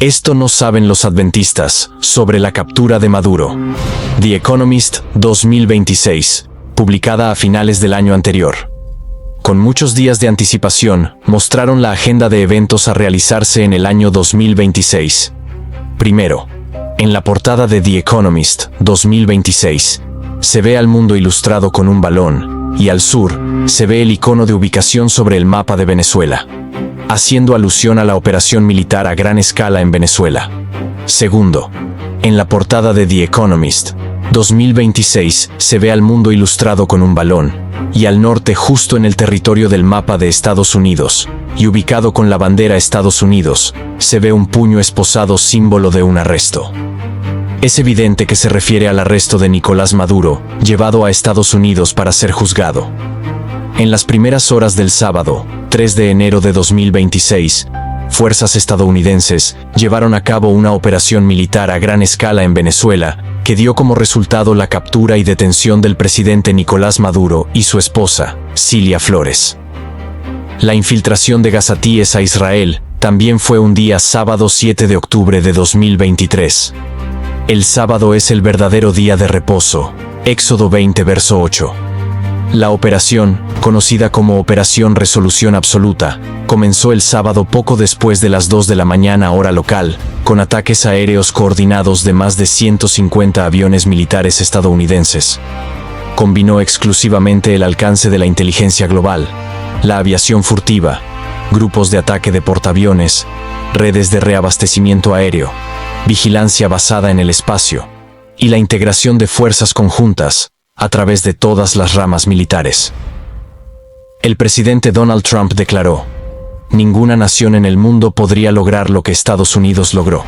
Esto no saben los adventistas sobre la captura de Maduro. The Economist 2026, publicada a finales del año anterior. Con muchos días de anticipación, mostraron la agenda de eventos a realizarse en el año 2026. Primero, en la portada de The Economist 2026, se ve al mundo ilustrado con un balón, y al sur, se ve el icono de ubicación sobre el mapa de Venezuela, haciendo alusión a la operación militar a gran escala en Venezuela. Segundo, en la portada de The Economist 2026 se ve al mundo ilustrado con un balón, y al norte justo en el territorio del mapa de Estados Unidos, y ubicado con la bandera Estados Unidos, se ve un puño esposado símbolo de un arresto. Es evidente que se refiere al arresto de Nicolás Maduro, llevado a Estados Unidos para ser juzgado. En las primeras horas del sábado, 3 de enero de 2026, fuerzas estadounidenses llevaron a cabo una operación militar a gran escala en Venezuela, que dio como resultado la captura y detención del presidente Nicolás Maduro y su esposa, Cilia Flores. La infiltración de gazatíes a Israel también fue un día sábado 7 de octubre de 2023. El sábado es el verdadero día de reposo. Éxodo 20 verso 8. La operación, conocida como Operación Resolución Absoluta, comenzó el sábado poco después de las 2 de la mañana hora local, con ataques aéreos coordinados de más de 150 aviones militares estadounidenses. Combinó exclusivamente el alcance de la inteligencia global, la aviación furtiva, grupos de ataque de portaaviones, redes de reabastecimiento aéreo, vigilancia basada en el espacio, y la integración de fuerzas conjuntas, a través de todas las ramas militares. El presidente Donald Trump declaró: "Ninguna nación en el mundo podría lograr lo que Estados Unidos logró".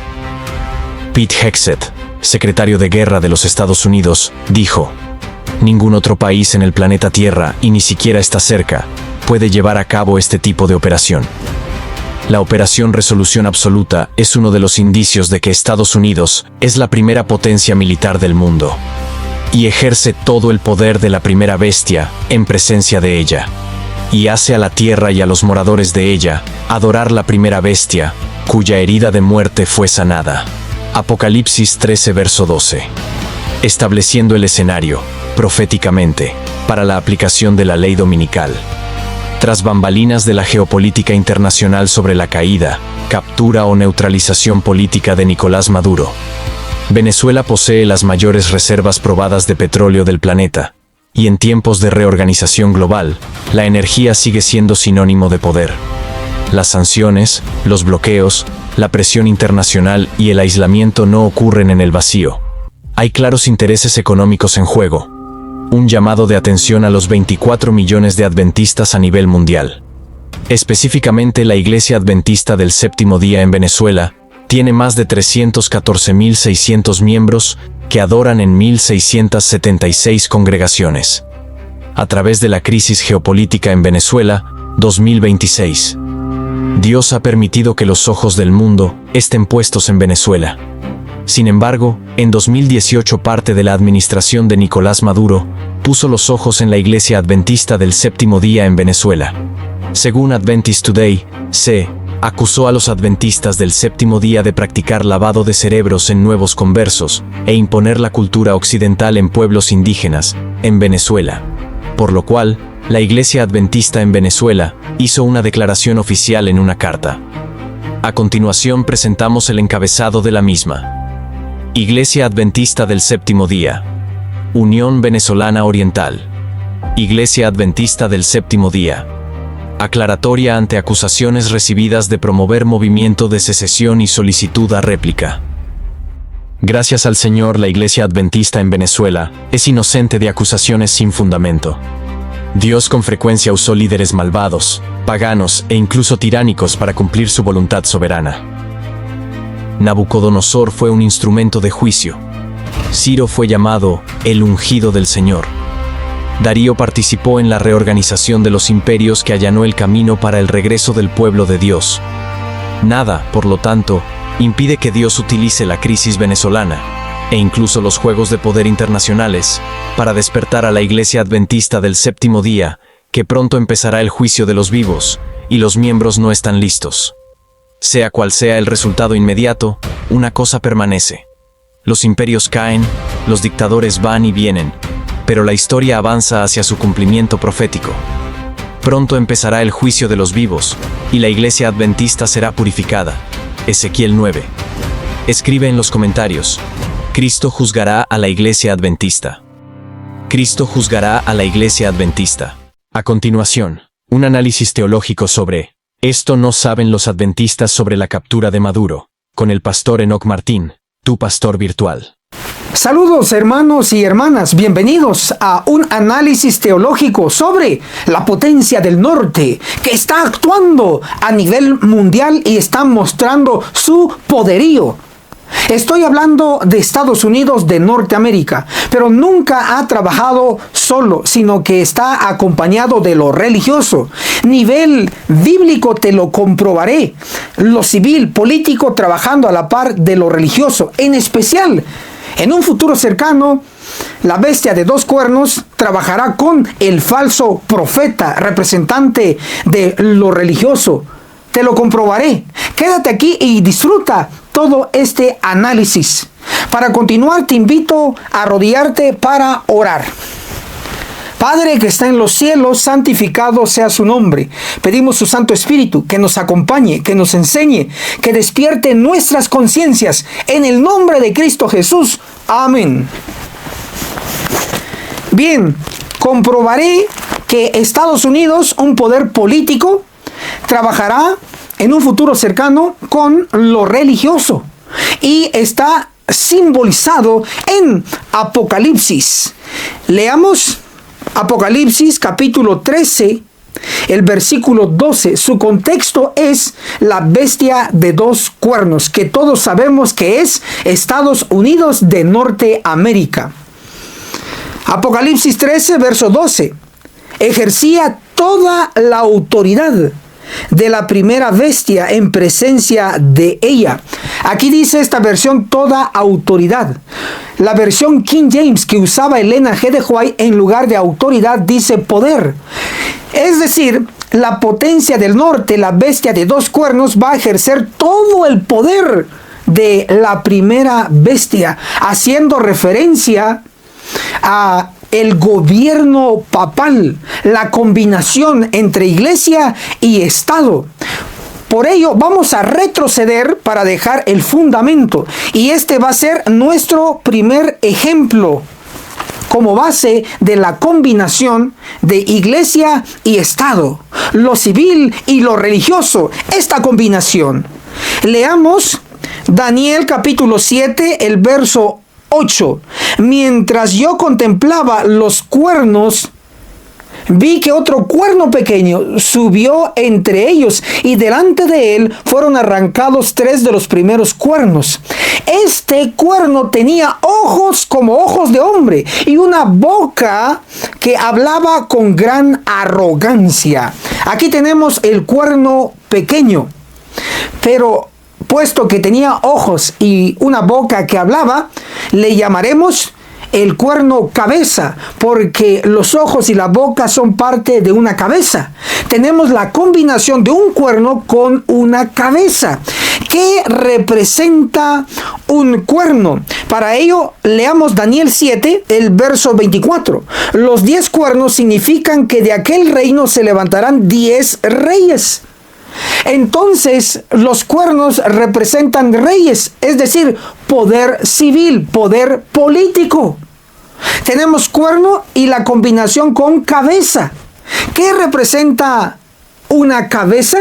Pete Hegseth, secretario de Guerra de los Estados Unidos, dijo: "Ningún otro país en el planeta Tierra, y ni siquiera está cerca, puede llevar a cabo este tipo de operación". La Operación Resolución Absoluta es uno de los indicios de que Estados Unidos es la primera potencia militar del mundo, y ejerce todo el poder de la primera bestia en presencia de ella, y hace a la tierra y a los moradores de ella adorar la primera bestia, cuya herida de muerte fue sanada. Apocalipsis 13 verso 12. Estableciendo el escenario, proféticamente, para la aplicación de la ley dominical. Tras bambalinas de la geopolítica internacional sobre la caída, captura o neutralización política de Nicolás Maduro, Venezuela posee las mayores reservas probadas de petróleo del planeta, y en tiempos de reorganización global, la energía sigue siendo sinónimo de poder. Las sanciones, los bloqueos, la presión internacional y el aislamiento no ocurren en el vacío. Hay claros intereses económicos en juego. Un llamado de atención a los 24 millones de adventistas a nivel mundial. Específicamente la Iglesia Adventista del Séptimo Día en Venezuela tiene más de 314.600 miembros que adoran en 1.676 congregaciones. A través de la crisis geopolítica en Venezuela, 2026. Dios ha permitido que los ojos del mundo estén puestos en Venezuela. Sin embargo, en 2018 parte de la administración de Nicolás Maduro puso los ojos en la Iglesia Adventista del Séptimo Día en Venezuela. Según Adventist Today, se acusó a los adventistas del Séptimo Día de practicar lavado de cerebros en nuevos conversos e imponer la cultura occidental en pueblos indígenas, en Venezuela. Por lo cual, la Iglesia Adventista en Venezuela hizo una declaración oficial en una carta. A continuación presentamos el encabezado de la misma. Iglesia Adventista del Séptimo Día. Unión Venezolana Oriental. Iglesia Adventista del Séptimo Día. Aclaratoria ante acusaciones recibidas de promover movimiento de secesión y solicitud a réplica. Gracias al Señor, la Iglesia Adventista en Venezuela es inocente de acusaciones sin fundamento. Dios con frecuencia usó líderes malvados, paganos e incluso tiránicos para cumplir su voluntad soberana. Nabucodonosor fue un instrumento de juicio. Ciro fue llamado el ungido del Señor. Darío participó en la reorganización de los imperios que allanó el camino para el regreso del pueblo de Dios. Nada, por lo tanto, impide que Dios utilice la crisis venezolana, e incluso los juegos de poder internacionales, para despertar a la Iglesia Adventista del Séptimo Día, que pronto empezará el juicio de los vivos, y los miembros no están listos. Sea cual sea el resultado inmediato, una cosa permanece. Los imperios caen, los dictadores van y vienen, pero la historia avanza hacia su cumplimiento profético. Pronto empezará el juicio de los vivos, y la iglesia adventista será purificada. Ezequiel 9. Escribe en los comentarios: Cristo juzgará a la iglesia adventista. Cristo juzgará a la iglesia adventista. A continuación, un análisis teológico sobre Esto no saben los adventistas sobre la captura de Maduro, con el pastor Enoc Martín, tu pastor virtual. Saludos hermanos y hermanas, bienvenidos a un análisis teológico sobre la potencia del norte que está actuando a nivel mundial y está mostrando su poderío. Estoy hablando de Estados Unidos de Norteamérica, pero nunca ha trabajado solo, sino que está acompañado de lo religioso. Nivel bíblico te lo comprobaré. Lo civil, político, trabajando a la par de lo religioso. En especial, en un futuro cercano, la bestia de dos cuernos trabajará con el falso profeta, representante de lo religioso. Te lo comprobaré. Quédate aquí y disfruta todo este análisis. Para continuar, te invito a arrodillarte para orar. Padre que está en los cielos, santificado sea su nombre. Pedimos su Santo Espíritu que nos acompañe, que nos enseñe, que despierte nuestras conciencias. En el nombre de Cristo Jesús. Amén. Bien, comprobaré que Estados Unidos, un poder político, trabajará en un futuro cercano con lo religioso y está simbolizado en Apocalipsis. Leamos Apocalipsis capítulo 13, el versículo 12. Su contexto es la bestia de dos cuernos, que todos sabemos que es Estados Unidos de Norteamérica. Apocalipsis 13, verso 12. Ejercía toda la autoridad de la primera bestia en presencia de ella. Aquí dice esta versión toda autoridad. La versión King James que usaba Elena G. de White en lugar de autoridad dice poder. Es decir, la potencia del norte, la bestia de dos cuernos, va a ejercer todo el poder de la primera bestia, haciendo referencia a el gobierno papal, la combinación entre iglesia y Estado. Por ello vamos a retroceder para dejar el fundamento, y este va a ser nuestro primer ejemplo como base de la combinación de iglesia y Estado, lo civil y lo religioso, esta combinación. Leamos Daniel capítulo 7, el verso 8. Mientras yo contemplaba los cuernos, vi que otro cuerno pequeño subió entre ellos, y delante de él fueron arrancados 3 de los primeros cuernos. Este cuerno tenía ojos como ojos de hombre y una boca que hablaba con gran arrogancia. Aquí tenemos el cuerno pequeño, pero puesto que tenía ojos y una boca que hablaba, le llamaremos el cuerno cabeza, porque los ojos y la boca son parte de una cabeza. Tenemos la combinación de un cuerno con una cabeza. ¿Qué representa un cuerno? Para ello, leamos Daniel 7, el verso 24. Los 10 cuernos significan que de aquel reino se levantarán 10 reyes. Entonces, los cuernos representan reyes, es decir, poder civil, poder político. Tenemos cuerno y la combinación con cabeza. ¿Qué representa una cabeza?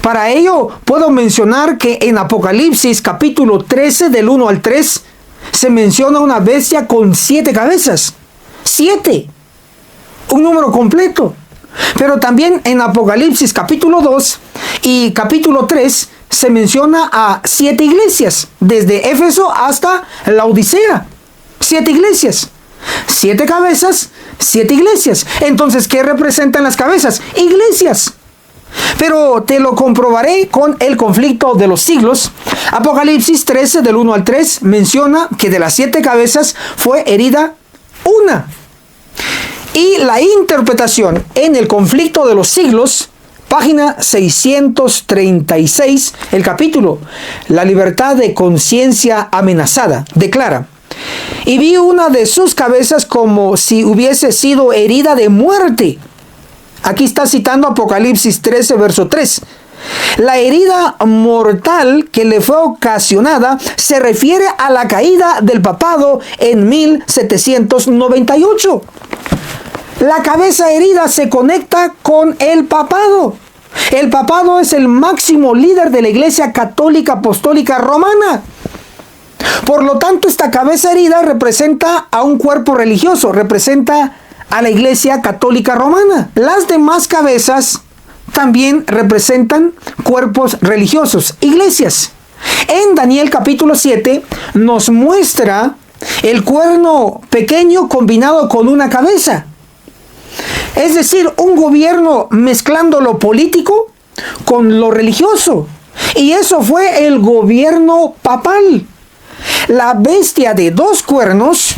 Para ello, puedo mencionar que en Apocalipsis capítulo 13, del 1 al 3, se menciona una bestia con 7 cabezas. 7. Un número completo. Pero también en Apocalipsis capítulo 2 y capítulo 3 se menciona a 7 iglesias, desde Éfeso hasta la Odisea. 7 iglesias, 7 cabezas, 7 iglesias. Entonces, ¿qué representan las cabezas? Iglesias. Pero te lo comprobaré con el conflicto de los siglos. Apocalipsis 13, del 1 al 3, menciona que de las 7 cabezas fue herida una. Y la interpretación en el conflicto de los siglos Página 636, el capítulo La libertad de conciencia amenazada, declara: y vi una de sus cabezas como si hubiese sido herida de muerte. Aquí está citando Apocalipsis 13, verso 3. La herida mortal que le fue ocasionada se refiere a la caída del papado en 1798. La cabeza herida se conecta con el papado. El papado es el máximo líder de la Iglesia Católica Apostólica Romana. Por lo tanto, esta cabeza herida representa a un cuerpo religioso, representa a la Iglesia Católica Romana. Las demás cabezas también representan cuerpos religiosos, iglesias. En Daniel capítulo 7 nos muestra el cuerno pequeño combinado con una cabeza. Es decir, un gobierno mezclando lo político con lo religioso. Y eso fue el gobierno papal. La bestia de dos cuernos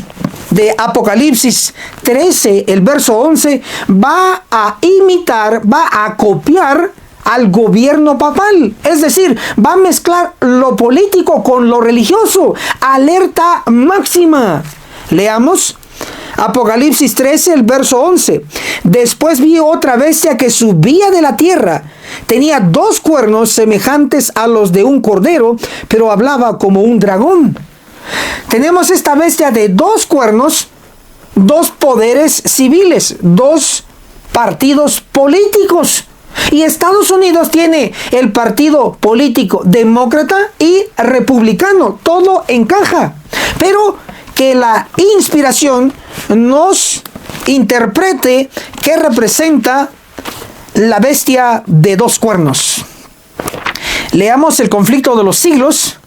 de Apocalipsis 13, el verso 11, va a imitar, va a copiar al gobierno papal. Es decir, va a mezclar lo político con lo religioso. Alerta máxima. Leamos Apocalipsis 13, el verso 11. Después vi otra bestia que subía de la tierra. Tenía dos cuernos semejantes a los de un cordero, pero hablaba como un dragón. Tenemos esta bestia de dos cuernos, dos poderes civiles, dos partidos políticos. Y Estados Unidos tiene el partido político demócrata y republicano. Todo encaja. Pero que la inspiración nos interprete qué representa la bestia de dos cuernos. Leamos el conflicto de los siglos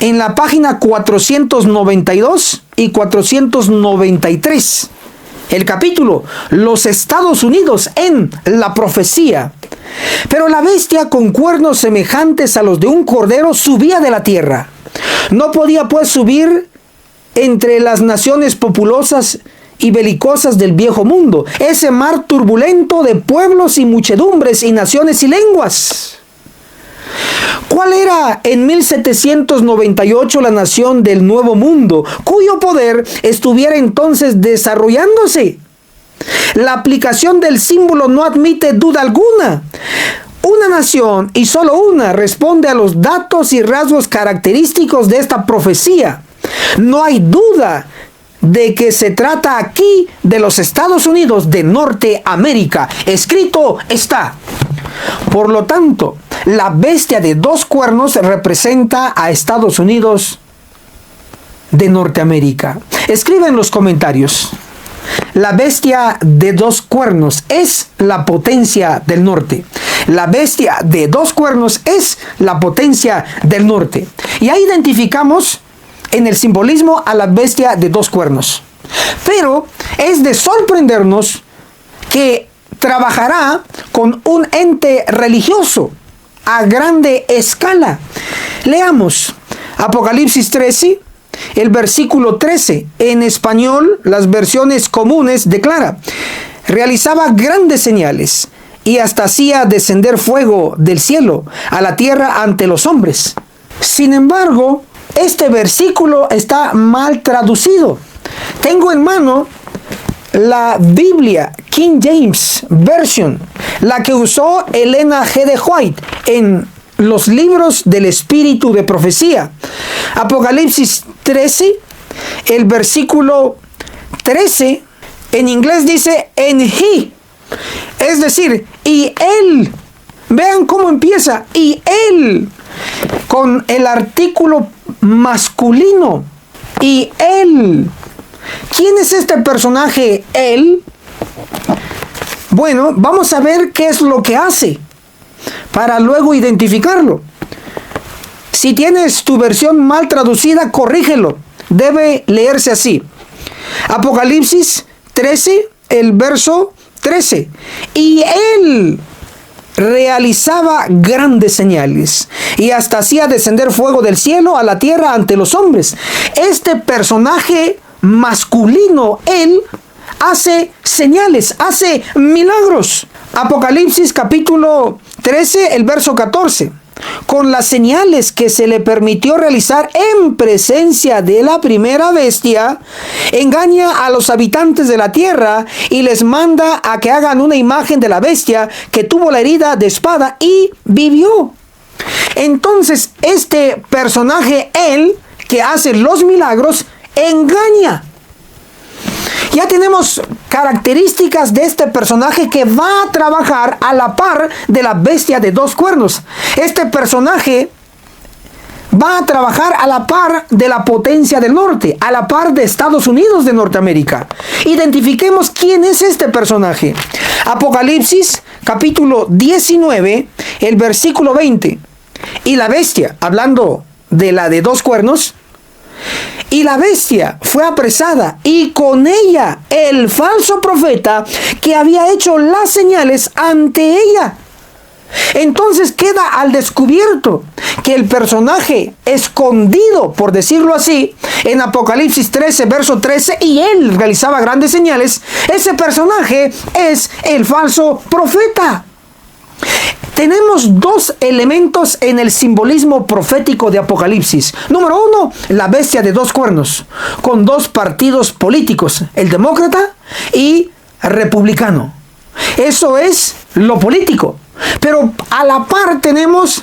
en la página 492 y 493. El capítulo Los Estados Unidos en la profecía. Pero la bestia con cuernos semejantes a los de un cordero subía de la tierra. No podía pues subir entre las naciones populosas y belicosas del viejo mundo, ese mar turbulento de pueblos y muchedumbres y naciones y lenguas. ¿Cuál era en 1798 la nación del Nuevo Mundo, cuyo poder estuviera entonces desarrollándose? La aplicación del símbolo no admite duda alguna. Una nación, y solo una, responde a los datos y rasgos característicos de esta profecía. No hay duda de que se trata aquí de los Estados Unidos de Norteamérica. Escrito está. Por lo tanto, la bestia de dos cuernos representa a Estados Unidos de Norteamérica. Escribe en los comentarios. La bestia de dos cuernos es la potencia del norte. La bestia de dos cuernos es la potencia del norte. Y ahí identificamos en el simbolismo a la bestia de dos cuernos. Pero es de sorprendernos que trabajará con un ente religioso a grande escala. Leamos Apocalipsis 13, el versículo 13. En español, las versiones comunes declara: realizaba grandes señales y hasta hacía descender fuego del cielo a la tierra ante los hombres. Sin embargo, este versículo está mal traducido. Tengo en mano la Biblia King James Version, la que usó Elena G. de White en los libros del Espíritu de Profecía. Apocalipsis 13, el versículo 13, en inglés dice "and he", es decir, y él. Vean cómo empieza, y él, con el artículo masculino, y él. ¿Quién es este personaje, él? Bueno, vamos a ver qué es lo que hace para luego identificarlo. Si tienes tu versión mal traducida, corrígelo. Debe leerse así. Apocalipsis 13, el verso 13. Y él realizaba grandes señales y hasta hacía descender fuego del cielo a la tierra ante los hombres. Este personaje masculino, él, hace señales, hace milagros. Apocalipsis capítulo 13, el verso 14. Con las señales que se le permitió realizar en presencia de la primera bestia, engaña a los habitantes de la tierra y les manda a que hagan una imagen de la bestia que tuvo la herida de espada y vivió. Entonces, este personaje, él, que hace los milagros, engaña. Ya tenemos características de este personaje que va a trabajar a la par de la bestia de dos cuernos. Este personaje va a trabajar a la par de la potencia del norte, a la par de Estados Unidos de Norteamérica. Identifiquemos quién es este personaje. Apocalipsis capítulo 19, el versículo 20. Y la bestia, hablando de la de dos cuernos, y la bestia fue apresada, y con ella el falso profeta que había hecho las señales ante ella. Entonces queda al descubierto que el personaje escondido, por decirlo así, en Apocalipsis 13, verso 13, y él realizaba grandes señales, ese personaje es el falso profeta. Tenemos dos elementos en el simbolismo profético de Apocalipsis. Número uno, la bestia de dos cuernos, con dos partidos políticos, el demócrata y republicano. Eso es lo político. Pero a la par tenemos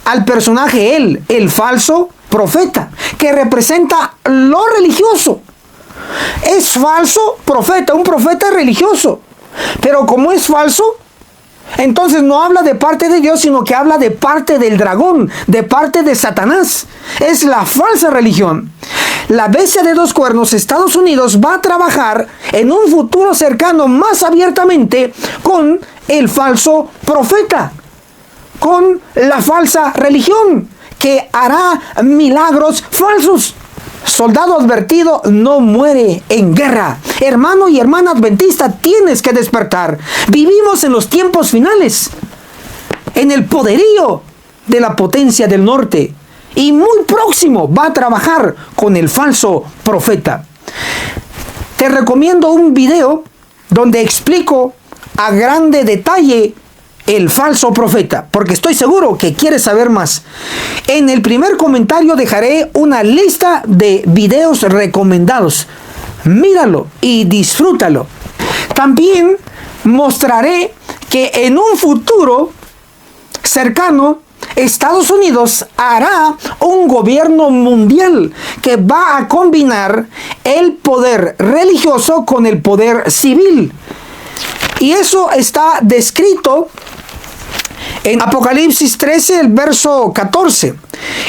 al personaje, él, el falso profeta, que representa lo religioso. Es falso profeta, un profeta religioso. Pero como es falso, entonces no habla de parte de Dios, sino que habla de parte del dragón, de parte de Satanás. Es la falsa religión. La bestia de dos cuernos, Estados Unidos, va a trabajar en un futuro cercano más abiertamente con el falso profeta, con la falsa religión, que hará milagros falsos. Soldado advertido no muere en guerra. Hermano y hermana adventista, tienes que despertar. Vivimos en los tiempos finales, en el poderío de la potencia del norte, y muy próximo va a trabajar con el falso profeta. Te recomiendo un video donde explico a grande detalle el falso profeta, porque estoy seguro que quieres saber más. En el primer comentario dejaré una lista de videos recomendados. Míralo y disfrútalo. También mostraré que en un futuro cercano, Estados Unidos hará un gobierno mundial que va a combinar el poder religioso con el poder civil. Y eso está descrito en Apocalipsis 13, el verso 14.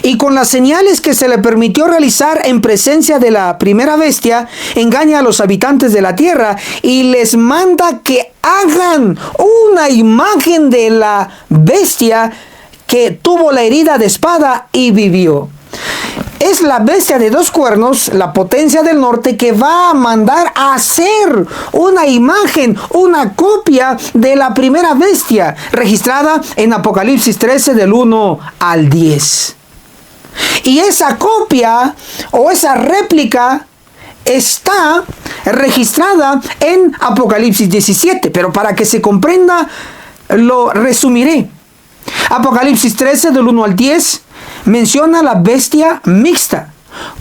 Y con las señales que se le permitió realizar en presencia de la primera bestia, engaña a los habitantes de la tierra y les manda que hagan una imagen de la bestia que tuvo la herida de espada y vivió. Es la bestia de dos cuernos, la potencia del norte, que va a mandar a hacer una imagen, una copia de la primera bestia, registrada en Apocalipsis 13 del 1 al 10. Y esa copia o esa réplica está registrada en Apocalipsis 17, pero para que se comprenda lo resumiré. Apocalipsis 13 del 1 al 10 menciona la bestia mixta,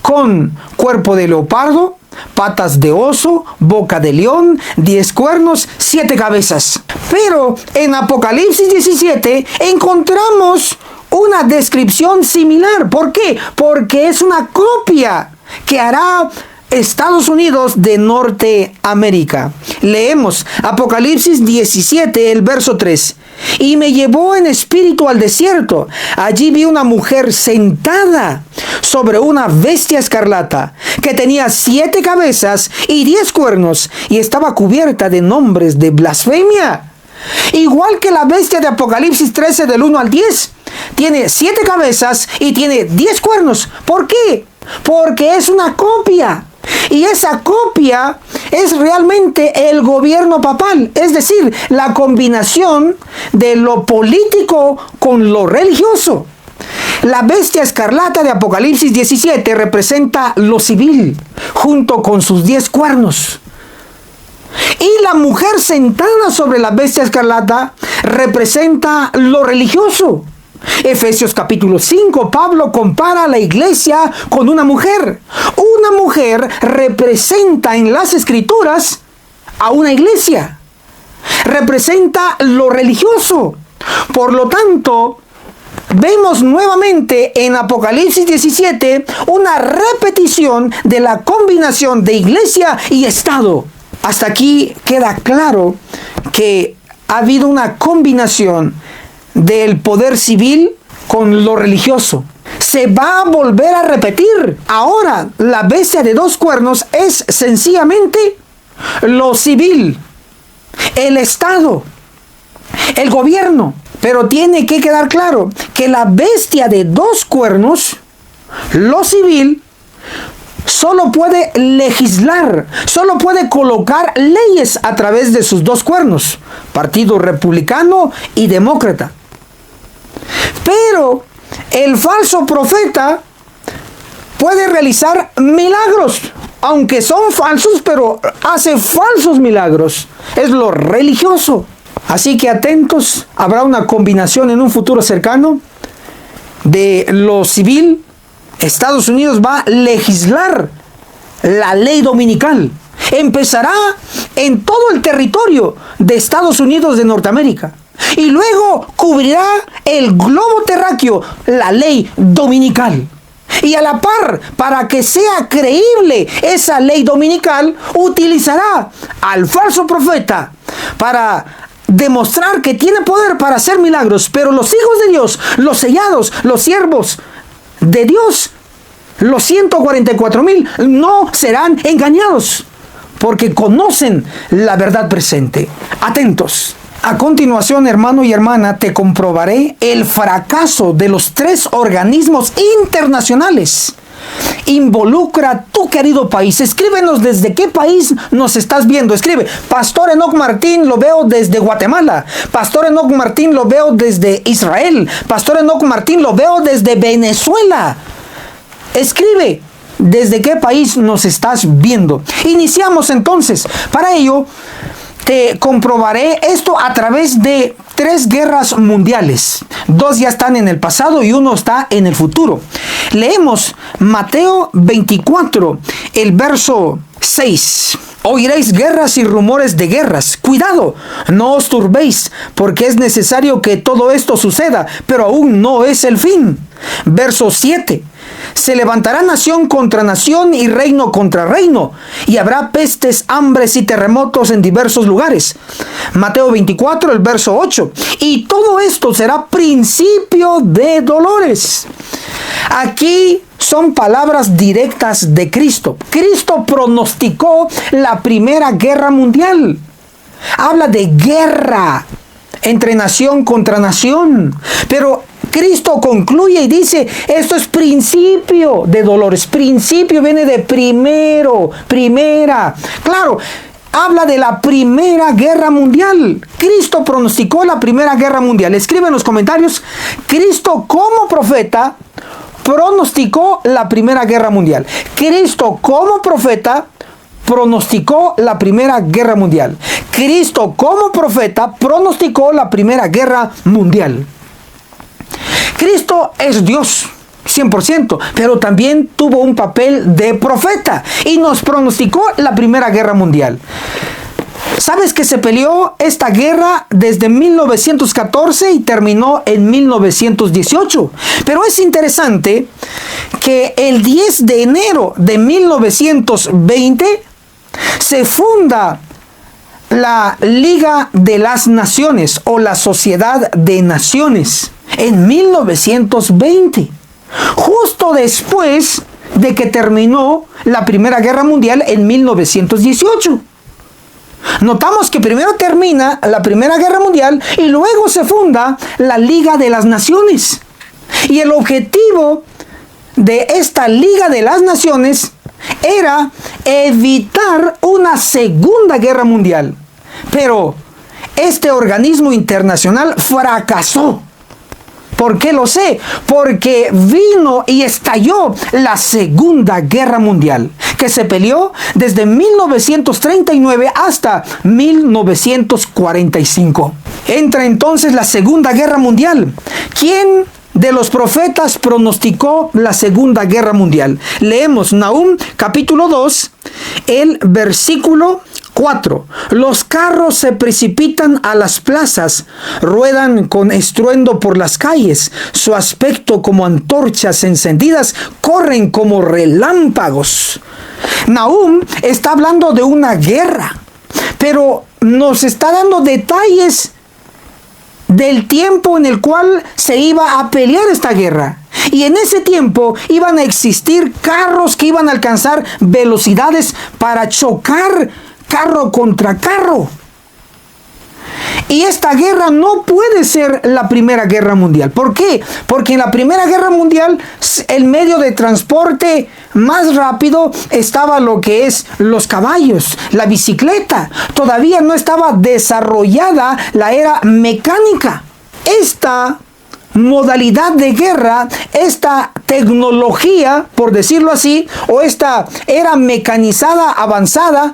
con cuerpo de leopardo, patas de oso, boca de león, 10 cuernos, 7 cabezas. Pero en Apocalipsis 17 encontramos una descripción similar. ¿Por qué? Porque es una copia que hará Estados Unidos de Norteamérica. Leemos Apocalipsis 17, el verso 3. Y me llevó en espíritu al desierto. Allí vi una mujer sentada sobre una bestia escarlata, que tenía 7 cabezas y 10 cuernos, y estaba cubierta de nombres de blasfemia. Igual que la bestia de Apocalipsis 13 del 1 al 10. Tiene 7 cabezas y tiene 10 cuernos. ¿Por qué? Porque es una copia. Y esa copia es realmente el gobierno papal, es decir, la combinación de lo político con lo religioso. La bestia escarlata de Apocalipsis 17 representa lo civil, junto con sus 10 cuernos. Y la mujer sentada sobre la bestia escarlata representa lo religioso. Efesios capítulo 5, Pablo compara a la iglesia con una mujer. Una mujer representa en las escrituras a una iglesia. Representa lo religioso. Por lo tanto, vemos nuevamente en Apocalipsis 17 una repetición de la combinación de iglesia y Estado. Hasta aquí queda claro que ha habido una combinación del poder civil con lo religioso. Se va a volver a repetir. Ahora, la bestia de dos cuernos es sencillamente lo civil, el Estado, el gobierno. Pero tiene que quedar claro que la bestia de dos cuernos, lo civil, solo puede legislar, solo puede colocar leyes a través de sus dos cuernos, Partido Republicano y Demócrata. Pero el falso profeta puede realizar milagros, aunque son falsos, pero hace falsos milagros. Es lo religioso. Así que atentos, habrá una combinación en un futuro cercano de lo civil. Estados Unidos va a legislar la ley dominical. Empezará en todo el territorio de Estados Unidos de Norteamérica. Y luego cubrirá el globo terráqueo, la ley dominical. Y a la par, para que sea creíble esa ley dominical, utilizará al falso profeta para demostrar que tiene poder para hacer milagros. Pero los hijos de Dios, los sellados, los siervos de Dios, los 144,000, no serán engañados, porque conocen la verdad presente. Atentos. A continuación, hermano y hermana, te comprobaré el fracaso de los tres organismos internacionales. Involucra a tu querido país. Escríbenos desde qué país nos estás viendo. Escribe: Pastor Enoc Martín, lo veo desde Guatemala. Pastor Enoc Martín, lo veo desde Israel. Pastor Enoc Martín, lo veo desde Venezuela. Escribe desde qué país nos estás viendo. Iniciamos entonces. Para ello, te comprobaré esto a través de 3 guerras mundiales. 2 ya están en el pasado y 1 está en el futuro. Leemos Mateo 24, el verso 6. Oiréis guerras y rumores de guerras. Cuidado, no os turbéis, porque es necesario que todo esto suceda, pero aún no es el fin. Verso 7. Se levantará nación contra nación y reino contra reino, y habrá pestes, hambres y terremotos en diversos lugares. Mateo 24, el verso 8. Y todo esto será principio de dolores. Aquí son palabras directas de Cristo. Cristo pronosticó la Primera Guerra Mundial. Habla de guerra entre nación contra nación. Pero Cristo concluye y dice: esto es principio de dolores. Principio viene de primero, primera. Claro, habla de la Primera Guerra Mundial. Cristo pronosticó la Primera Guerra Mundial. Escribe en los comentarios: Cristo como profeta pronosticó la Primera Guerra Mundial. Cristo como profeta pronosticó la Primera Guerra Mundial. Cristo como profeta pronosticó la Primera Guerra Mundial. Cristo es Dios, 100%, pero también tuvo un papel de profeta y nos pronosticó la Primera Guerra Mundial. ¿Sabes que se peleó esta guerra desde 1914 y terminó en 1918? Pero es interesante que el 10 de enero de 1920 se funda la Liga de las Naciones o la Sociedad de Naciones en 1920, justo después de que terminó la Primera Guerra Mundial en 1918. Notamos que primero termina la Primera Guerra Mundial y luego se funda la Liga de las Naciones. Y el objetivo de esta Liga de las Naciones era evitar una Segunda Guerra Mundial. Pero este organismo internacional fracasó. ¿Por qué lo sé? Porque vino y estalló la Segunda Guerra Mundial, que se peleó desde 1939 hasta 1945. Entra entonces la Segunda Guerra Mundial. ¿Quién de los profetas pronosticó la Segunda Guerra Mundial? Leemos Nahum capítulo 2, el versículo 4. Los carros se precipitan a las plazas, ruedan con estruendo por las calles, su aspecto como antorchas encendidas, corren como relámpagos. Nahum está hablando de una guerra, pero nos está dando detalles del tiempo en el cual se iba a pelear esta guerra. Y en ese tiempo iban a existir carros que iban a alcanzar velocidades para chocar carro contra carro. Y esta guerra no puede ser la Primera Guerra Mundial. ¿Por qué? Porque en la Primera Guerra Mundial el medio de transporte más rápido estaba lo que es los caballos, la bicicleta. Todavía no estaba desarrollada la era mecánica. Esta modalidad de guerra, esta tecnología, por decirlo así, o esta era mecanizada avanzada,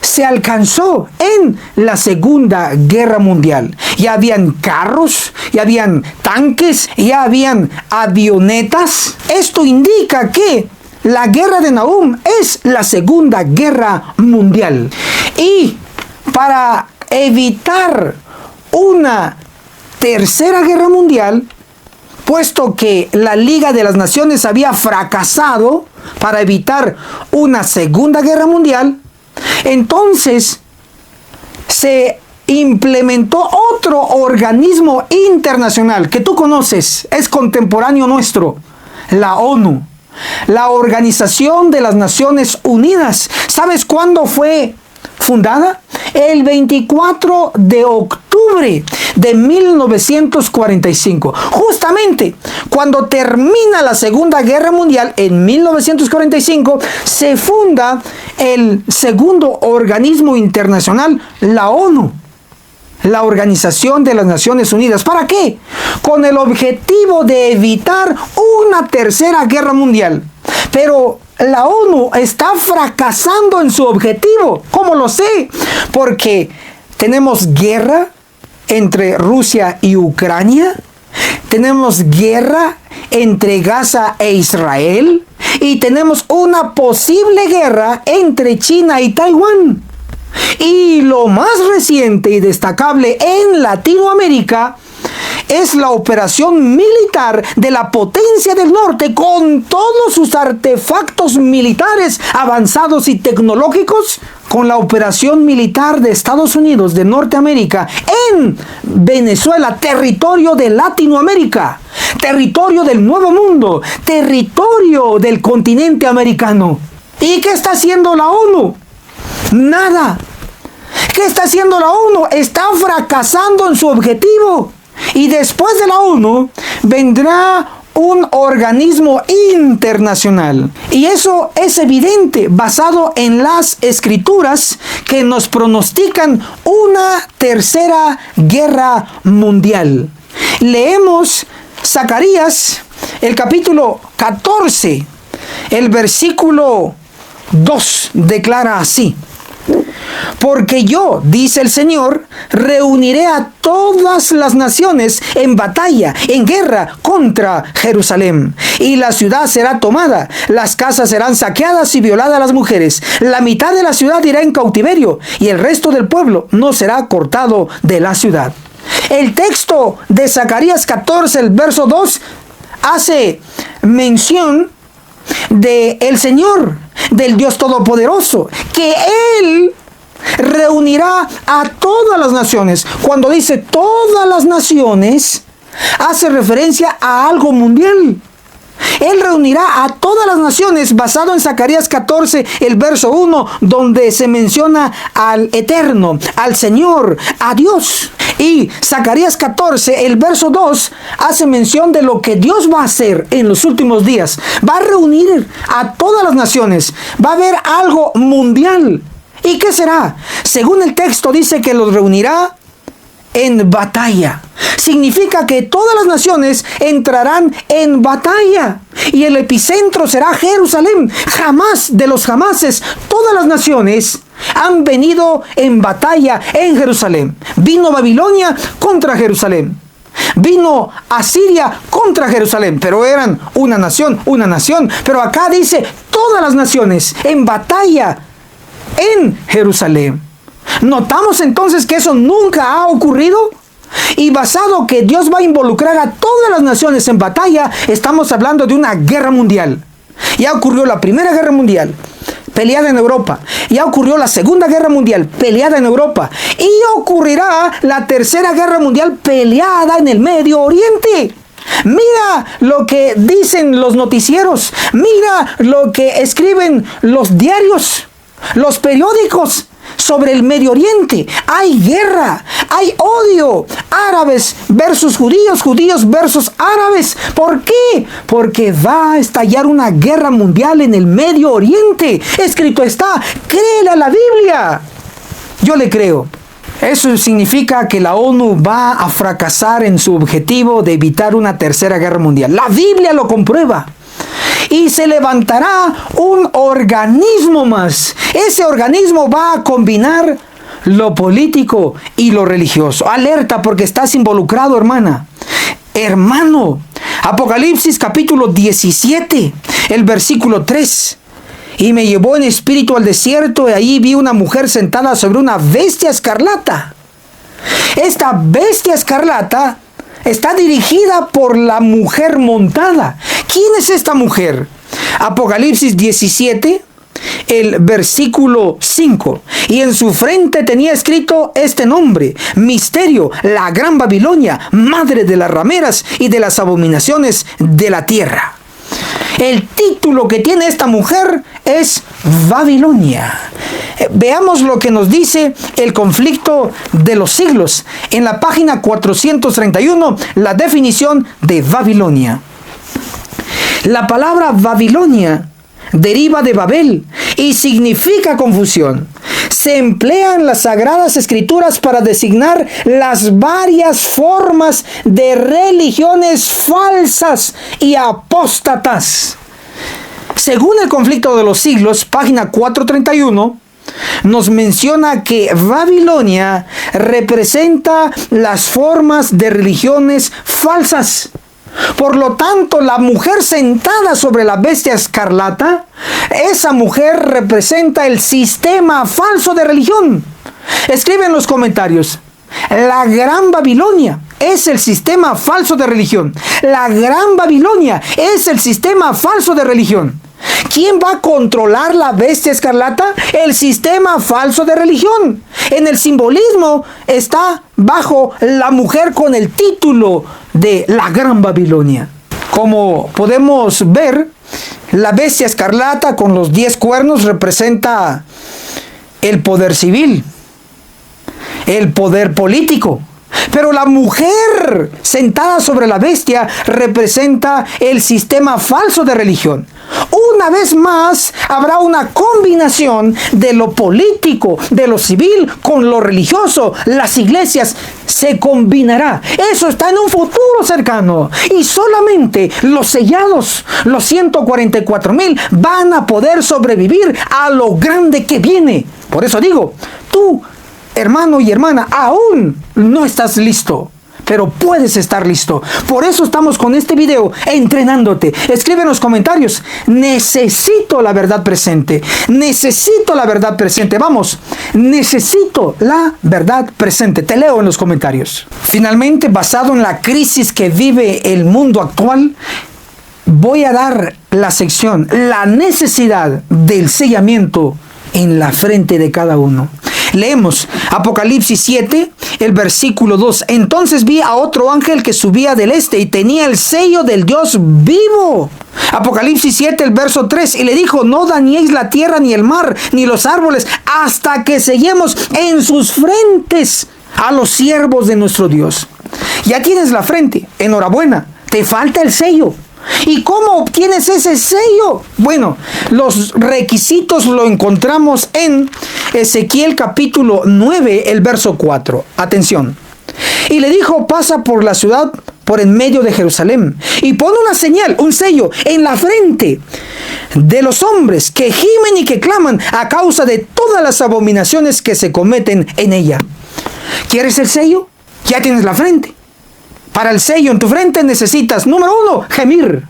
se alcanzó en la Segunda Guerra Mundial. Ya habían carros, ya habían tanques, ya habían avionetas. Esto indica que la guerra de Nahum es la Segunda Guerra Mundial. Y para evitar una Tercera Guerra Mundial, puesto que la Liga de las Naciones había fracasado para evitar una Segunda Guerra Mundial, entonces se implementó otro organismo internacional que tú conoces, es contemporáneo nuestro, la ONU, la Organización de las Naciones Unidas. ¿Sabes cuándo fue fundada? El 24 de octubre de 1945. Justamente cuando termina la Segunda Guerra Mundial, en 1945, se funda el segundo organismo internacional, la ONU, la Organización de las Naciones Unidas. ¿Para qué? Con el objetivo de evitar una Tercera Guerra Mundial. Pero la ONU está fracasando en su objetivo. ¿Cómo lo sé? Porque tenemos guerra entre Rusia y Ucrania, tenemos guerra entre Gaza e Israel, y tenemos una posible guerra entre China y Taiwán. Y lo más reciente y destacable en Latinoamérica es la operación militar de la potencia del norte, con todos sus artefactos militares avanzados y tecnológicos, con la operación militar de Estados Unidos de Norteamérica en Venezuela, territorio de Latinoamérica, territorio del Nuevo Mundo, territorio del continente americano. ¿Y qué está haciendo la ONU? Nada. ¿Qué está haciendo la ONU? Está fracasando en su objetivo. Y después de la ONU vendrá un organismo internacional. Y eso es evidente, basado en las escrituras que nos pronostican una Tercera Guerra Mundial. Leemos Zacarías, el capítulo 14, el versículo 2, declara así: porque yo, dice el Señor, reuniré a todas las naciones en batalla, en guerra contra Jerusalén. Y la ciudad será tomada, las casas serán saqueadas y violadas las mujeres. La mitad de la ciudad irá en cautiverio y el resto del pueblo no será cortado de la ciudad. El texto de Zacarías 14, el verso 2, hace mención de el Señor, del Dios Todopoderoso, que Él reunirá a todas las naciones. Cuando dice todas las naciones, hace referencia a algo mundial. Él reunirá a todas las naciones, basado en Zacarías 14, el verso 1, donde se menciona al Eterno, al Señor, a Dios. Y Zacarías 14, el verso 2, hace mención de lo que Dios va a hacer en los últimos días. Va a reunir a todas las naciones. Va a haber algo mundial. ¿Y qué será? Según el texto dice que los reunirá en batalla. significa que todas las naciones entrarán en batalla y el epicentro será Jerusalén. Jamás de los jamases, todas las naciones han venido en batalla en Jerusalén. Vino Babilonia contra Jerusalén. Vino Asiria contra Jerusalén, pero eran una nación. Pero acá dice todas las naciones en batalla en Jerusalén. Notamos entonces que eso nunca ha ocurrido. Y basado que Dios va a involucrar a todas las naciones en batalla, estamos hablando de una guerra mundial. Ya ocurrió la Primera Guerra Mundial, peleada en Europa. Ya ocurrió la Segunda Guerra Mundial, peleada en Europa. Y ocurrirá la Tercera Guerra Mundial, peleada en el Medio Oriente. Mira lo que dicen los noticieros. Mira lo que escriben los diarios, los periódicos sobre el Medio Oriente. Hay guerra, hay odio. Árabes versus judíos, judíos versus árabes. ¿Por qué? Porque va a estallar una guerra mundial en el Medio Oriente. Escrito está, créele a la Biblia. Yo le creo. Eso significa que la ONU va a fracasar en su objetivo de evitar una tercera guerra mundial. La Biblia lo comprueba. Y se levantará un organismo más. Ese organismo va a combinar lo político y lo religioso. Alerta porque estás involucrado, hermana. Hermano, Apocalipsis capítulo 17, el versículo 3. Y me llevó en espíritu al desierto y allí vi una mujer sentada sobre una bestia escarlata. Esta bestia escarlata está dirigida por la mujer montada. ¿Quién es esta mujer? Apocalipsis 17, el versículo 5. Y en su frente tenía escrito este nombre: Misterio, la Gran Babilonia, madre de las rameras y de las abominaciones de la tierra. El título que tiene esta mujer es Babilonia. Veamos lo que nos dice el conflicto de los siglos. En la página 431, la definición de Babilonia. La palabra Babilonia deriva de Babel y significa confusión. Se emplea en las Sagradas Escrituras para designar las varias formas de religiones falsas y apóstatas. Según el conflicto de los siglos, página 431, nos menciona que Babilonia representa las formas de religiones falsas. Por lo tanto, la mujer sentada sobre la bestia escarlata, esa mujer representa el sistema falso de religión. Escribe en los comentarios: la Gran Babilonia es el sistema falso de religión. La Gran Babilonia es el sistema falso de religión. ¿Quién va a controlar la bestia escarlata? El sistema falso de religión. En el simbolismo está bajo la mujer con el título de la Gran Babilonia. Como podemos ver, la bestia escarlata con los 10 cuernos representa el poder civil, el poder político. Pero la mujer sentada sobre la bestia representa el sistema falso de religión. Una vez más, habrá una combinación de lo político, de lo civil, con lo religioso. Las iglesias se combinará. Eso está en un futuro cercano. Y solamente los sellados, los 144,000, van a poder sobrevivir a lo grande que viene. Por eso digo, tú, hermano y hermana, aún no estás listo, pero puedes estar listo. Por eso estamos con este video entrenándote. Escribe en los comentarios: necesito la verdad presente. Necesito la verdad presente. Vamos, necesito la verdad presente. Te leo en los comentarios. Finalmente, basado en la crisis que vive el mundo actual, voy a dar la sección, la necesidad del sellamiento en la frente de cada uno. Leemos Apocalipsis 7, el versículo 2. Entonces vi a otro ángel que subía del este y tenía el sello del Dios vivo. Apocalipsis 7, el verso 3. Y le dijo: no dañéis la tierra, ni el mar, ni los árboles, hasta que sellemos en sus frentes a los siervos de nuestro Dios. Ya tienes la frente, enhorabuena. Te falta el sello. ¿Y cómo obtienes ese sello? Bueno, los requisitos lo encontramos en Ezequiel capítulo 9, el verso 4. Atención. Y le dijo: pasa por la ciudad, por en medio de Jerusalén, y pon una señal, un sello, en la frente de los hombres que gimen y que claman a causa de todas las abominaciones que se cometen en ella. ¿Quieres el sello? Ya tienes la frente. Para el sello en tu frente necesitas, número 1, gemir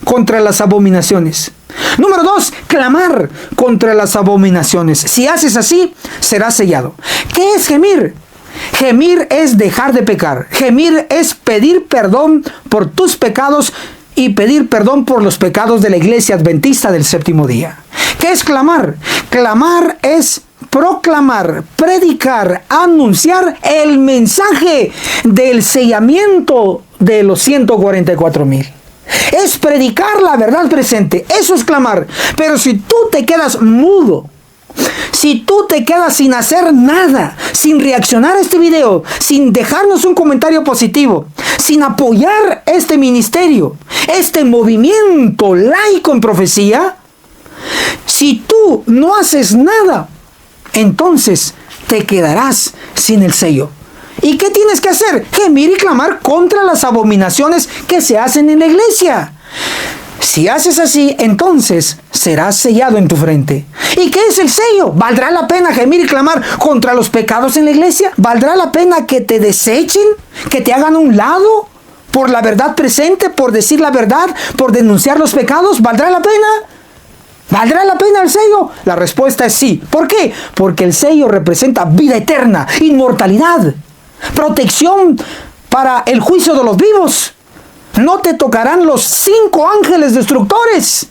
contra las abominaciones. Número 2, clamar contra las abominaciones. Si haces así, serás sellado. ¿Qué es gemir? Gemir es dejar de pecar. Gemir es pedir perdón por tus pecados y pedir perdón por los pecados de la Iglesia Adventista del Séptimo Día. ¿Qué es clamar? Clamar es proclamar, predicar, anunciar el mensaje del sellamiento de los 144,000. Es predicar la verdad presente. Eso es clamar. Pero si tú te quedas mudo, si tú te quedas sin hacer nada, sin reaccionar a este video, sin dejarnos un comentario positivo, sin apoyar este ministerio, este movimiento laico en profecía, si tú no haces nada, entonces te quedarás sin el sello. ¿Y qué tienes que hacer? Gemir y clamar contra las abominaciones que se hacen en la iglesia. Si haces así, entonces serás sellado en tu frente. ¿Y qué es el sello? ¿Valdrá la pena gemir y clamar contra los pecados en la iglesia? ¿Valdrá la pena que te desechen? ¿Que te hagan a un lado? ¿Por la verdad presente? ¿Por decir la verdad? ¿Por denunciar los pecados? ¿Valdrá la pena? ¿Valdrá la pena el sello? La respuesta es sí. ¿Por qué? Porque el sello representa vida eterna, inmortalidad, protección para el juicio de los vivos. No te tocarán los 5 ángeles destructores.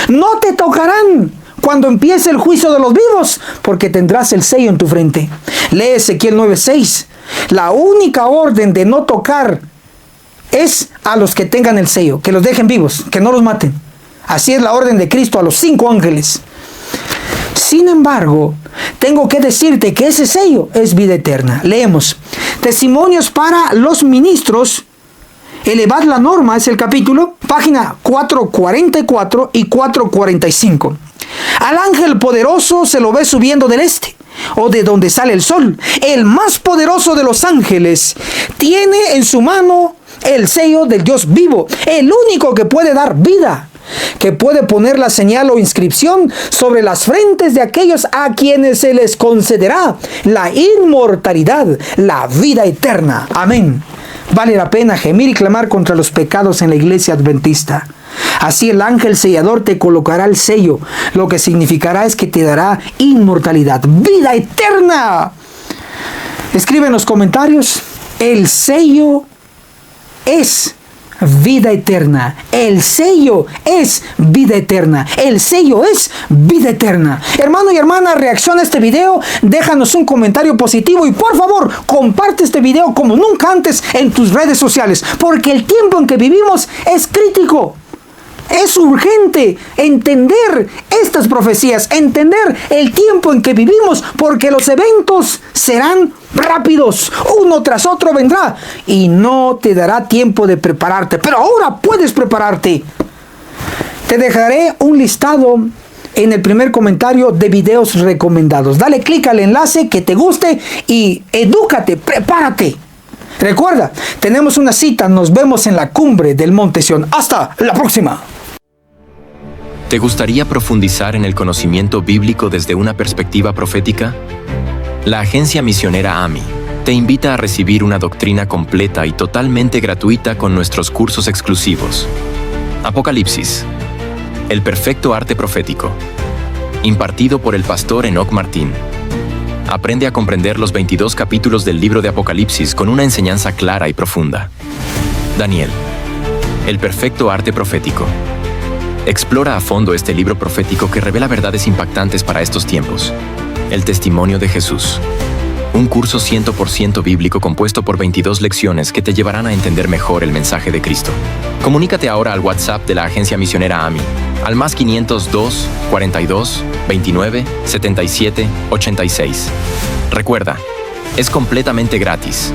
No te tocarán cuando empiece el juicio de los vivos, porque tendrás el sello en tu frente. Lee Ezequiel 9:6. La única orden de no tocar es a los que tengan el sello, que los dejen vivos, que no los maten. Así es la orden de Cristo a los 5 ángeles. Sin embargo, tengo que decirte que ese sello es vida eterna. Leemos: Testimonios para los ministros. Elevad la norma, es el capítulo, página 444 y 445. Al ángel poderoso se lo ve subiendo del este, o de donde sale el sol. El más poderoso de los ángeles tiene en su mano el sello del Dios vivo, el único que puede dar vida, que puede poner la señal o inscripción sobre las frentes de aquellos a quienes se les concederá la inmortalidad, la vida eterna. Amén. Vale la pena gemir y clamar contra los pecados en la iglesia adventista. Así el ángel sellador te colocará el sello. Lo que significará es que te dará inmortalidad, vida eterna. Escribe en los comentarios: el sello es vida eterna. El sello es vida eterna. El sello es vida eterna. Hermano y hermana, reacciona a este video, déjanos un comentario positivo y por favor, comparte este video como nunca antes en tus redes sociales, porque el tiempo en que vivimos es crítico. Es urgente entender estas profecías, entender el tiempo en que vivimos, porque los eventos serán rápidos, uno tras otro vendrá y no te dará tiempo de prepararte, pero ahora puedes prepararte. Te dejaré un listado en el primer comentario de videos recomendados. Dale clic al enlace que te guste y edúcate, prepárate. Recuerda, tenemos una cita, nos vemos en la cumbre del Monte Sión. Hasta la próxima. ¿Te gustaría profundizar en el conocimiento bíblico desde una perspectiva profética? La agencia misionera AMI te invita a recibir una doctrina completa y totalmente gratuita con nuestros cursos exclusivos. Apocalipsis, el perfecto arte profético, impartido por el pastor Enoch Martín. Aprende a comprender los 22 capítulos del libro de Apocalipsis con una enseñanza clara y profunda. Daniel, el perfecto arte profético. Explora a fondo este libro profético que revela verdades impactantes para estos tiempos. El testimonio de Jesús. Un curso 100% bíblico compuesto por 22 lecciones que te llevarán a entender mejor el mensaje de Cristo. Comunícate ahora al WhatsApp de la agencia misionera AMI, al más 502 42 29 77 86. Recuerda, es completamente gratis,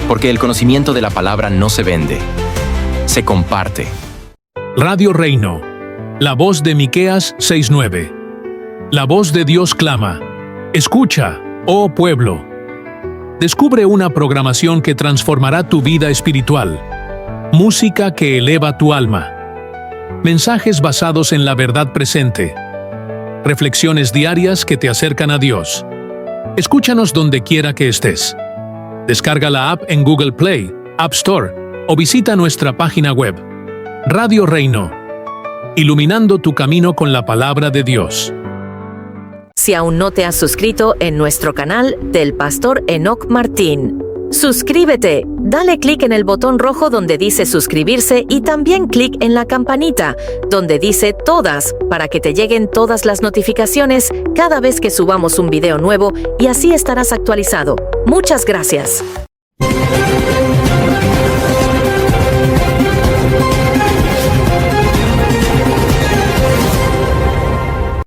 porque el conocimiento de la palabra no se vende, se comparte. Radio Reino, la voz de Miqueas 6:9. La voz de Dios clama: escucha, oh pueblo. Descubre una programación que transformará tu vida espiritual. Música que eleva tu alma. Mensajes basados en la verdad presente. Reflexiones diarias que te acercan a Dios. Escúchanos donde quiera que estés. Descarga la app en Google Play, App Store o visita nuestra página web. Radio Reino. Iluminando tu camino con la palabra de Dios. Si aún no te has suscrito en nuestro canal del Pastor Enoc Martín, suscríbete, dale clic en el botón rojo donde dice suscribirse y también clic en la campanita donde dice todas para que te lleguen todas las notificaciones cada vez que subamos un video nuevo y así estarás actualizado. Muchas gracias.